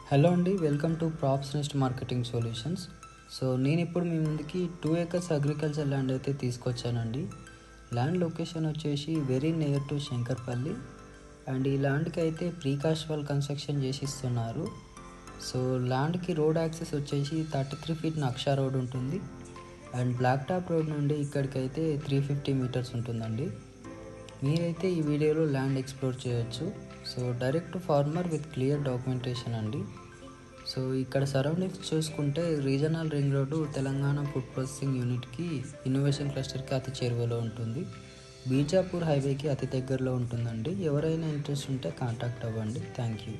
Hello అండి, welcome to Props Nest Marketing Solutions. So నేను ఇప్పుడు మీ ముందుకి 2 acres అగ్రికల్చర్ ల్యాండ్ అయితే తీసుకొచ్చానండి. ల్యాండ్ లొకేషన్ వచ్చేసి very near to Shankarpally and ఈ ల్యాండ్కి అయితే ప్రీకాస్ట్ వాల్ కన్స్ట్రక్షన్ చేసిస్తున్నారు. సో ల్యాండ్కి రోడ్ యాక్సెస్ వచ్చేసి 33 feet నక్షా రోడ్ ఉంటుంది అండ్ బ్లాక్ టాప్ రోడ్ నుండి ఇక్కడికైతే 350 meters ఉంటుందండి. మీరైతే ఈ వీడియోలో ల్యాండ్ ఎక్స్ప్లోర్ చేయొచ్చు. So direct farmer with clear documentation అండి. సో ఇక్కడ సరౌండింగ్స్ చూసుకుంటే regional ring road Telangana food processing యూనిట్కి ఇన్నోవేషన్ క్లస్టర్కి అతి చేరువలో ఉంటుంది. బీజాపూర్ హైవేకి అతి దగ్గరలో ఉంటుందండి. ఎవరైనా ఇంట్రెస్ట్ ఉంటే కాంటాక్ట్ అవ్వండి. Thank you.